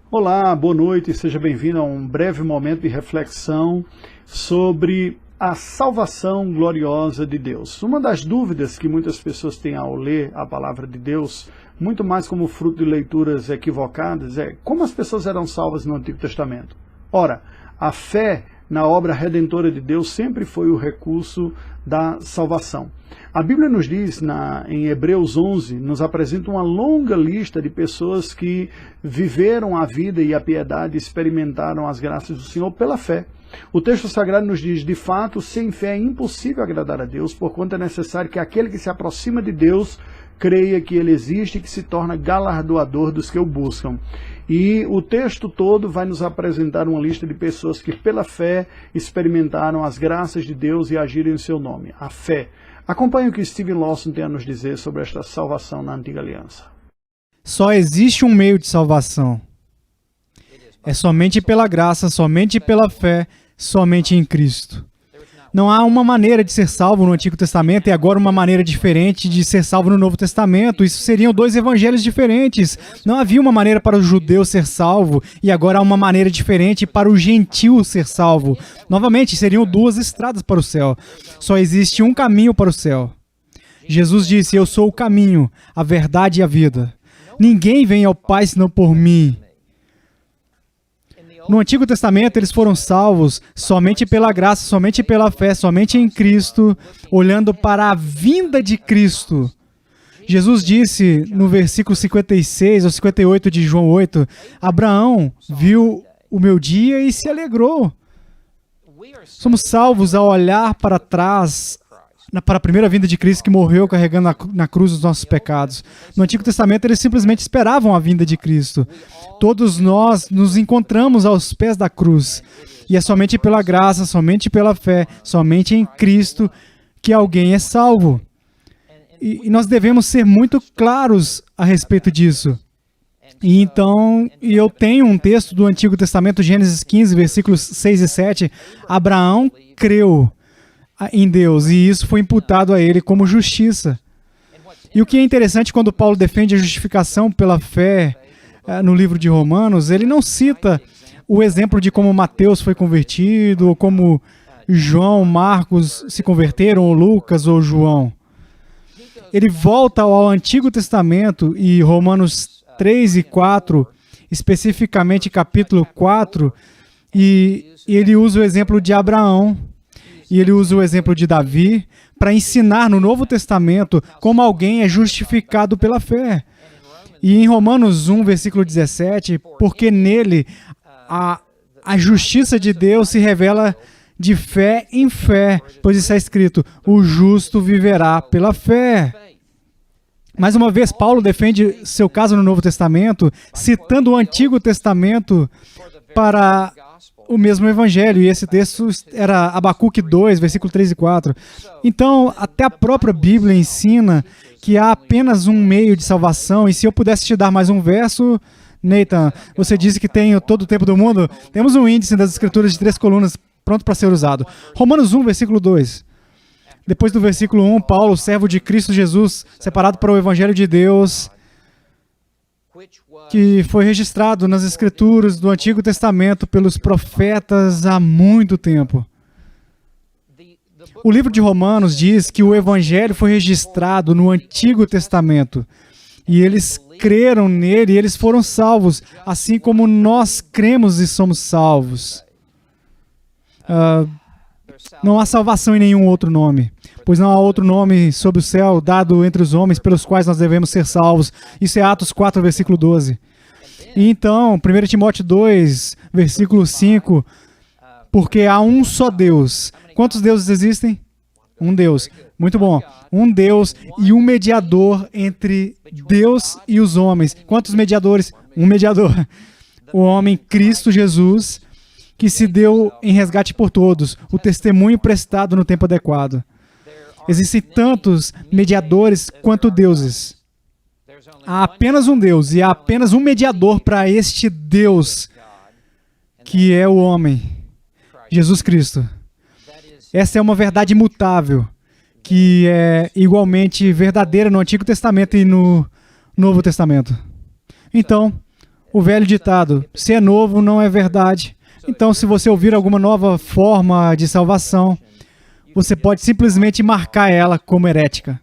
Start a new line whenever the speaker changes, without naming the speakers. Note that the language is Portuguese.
Olá, boa noite, seja bem-vindo a um breve momento de reflexão sobre a salvação gloriosa de Deus. Uma das dúvidas que muitas pessoas têm ao ler a palavra de Deus, muito mais como fruto de leituras equivocadas, é como as pessoas eram salvas no Antigo Testamento. Ora, a fé na obra redentora de Deus sempre foi o recurso da salvação. A Bíblia nos diz, em Hebreus 11, nos apresenta uma longa lista de pessoas que viveram a vida e a piedade, experimentaram as graças do Senhor pela fé. O texto sagrado nos diz, de fato, sem fé é impossível agradar a Deus, porquanto é necessário que aquele que se aproxima de Deus creia que Ele existe e que se torna galardoador dos que o buscam. E o texto todo vai nos apresentar uma lista de pessoas que pela fé experimentaram as graças de Deus e agiram em seu nome. A fé. Acompanhe o que Steven Lawson tem a nos dizer sobre esta salvação na Antiga Aliança.
Só existe um meio de salvação. É somente pela graça, somente pela fé, somente em Cristo. Não há uma maneira de ser salvo no Antigo Testamento e agora uma maneira diferente de ser salvo no Novo Testamento. Isso seriam dois evangelhos diferentes. Não havia uma maneira para o judeu ser salvo e agora há uma maneira diferente para o gentil ser salvo. Novamente, seriam duas estradas para o céu. Só existe um caminho para o céu. Jesus disse, eu sou o caminho, a verdade e a vida. Ninguém vem ao Pai senão por mim. No Antigo Testamento, eles foram salvos somente pela graça, somente pela fé, somente em Cristo, olhando para a vinda de Cristo. Jesus disse no versículo 56 ou 58 de João 8, Abraão viu o meu dia e se alegrou. Somos salvos ao olhar para trás, para a primeira vinda de Cristo que morreu carregando na cruz os nossos pecados. No Antigo Testamento, eles simplesmente esperavam a vinda de Cristo. Todos nós nos encontramos aos pés da cruz. E é somente pela graça, somente pela fé, somente em Cristo que alguém é salvo. E nós devemos ser muito claros a respeito disso. E então, eu tenho um texto do Antigo Testamento, Gênesis 15, versículos 6 e 7. Abraão creu em Deus, e isso foi imputado a ele como justiça. E o que é interessante quando Paulo defende a justificação pela fé no livro de Romanos, ele não cita o exemplo de como Mateus foi convertido, ou como João, Marcos se converteram, ou Lucas, ou João. Ele volta ao Antigo Testamento e Romanos 3 e 4, especificamente capítulo 4, e ele usa o exemplo de Abraão, e ele usa o exemplo de Davi para ensinar no Novo Testamento como alguém é justificado pela fé. E em Romanos 1, versículo 17, porque nele a justiça de Deus se revela de fé em fé, pois está escrito, o justo viverá pela fé. Mais uma vez, Paulo defende seu caso no Novo Testamento, citando o Antigo Testamento para o mesmo evangelho, e esse texto era Abacuque 2, versículo 3 e 4. Então, até a própria Bíblia ensina que há apenas um meio de salvação, e se eu pudesse te dar mais um verso, Nathan, você disse que tem todo o tempo do mundo, temos um índice das Escrituras de 3 colunas pronto para ser usado. Romanos 1, versículo 2. Depois do versículo 1, Paulo, servo de Cristo Jesus, separado para o evangelho de Deus, que foi registrado nas Escrituras do Antigo Testamento pelos profetas há muito tempo. O livro de Romanos diz que o Evangelho foi registrado no Antigo Testamento e eles creram nele e eles foram salvos, assim como nós cremos e somos salvos. Não há salvação em nenhum outro nome, pois não há outro nome sob o céu dado entre os homens pelos quais nós devemos ser salvos. Isso é Atos 4, versículo 12. E então, 1 Timóteo 2, versículo 5, porque há um só Deus. Quantos deuses existem? Um Deus. Muito bom. Um Deus e um mediador entre Deus e os homens. Quantos mediadores? Um mediador. O homem Cristo Jesus, que se deu em resgate por todos, o testemunho prestado no tempo adequado. Existem tantos mediadores quanto deuses. Há apenas um Deus e há apenas um mediador para este Deus, que é o homem, Jesus Cristo. Essa é uma verdade imutável, que é igualmente verdadeira no Antigo Testamento e no Novo Testamento. Então, O velho ditado, se é novo, não é verdade. Então, se você ouvir alguma nova forma de salvação, você pode simplesmente marcar ela como herética.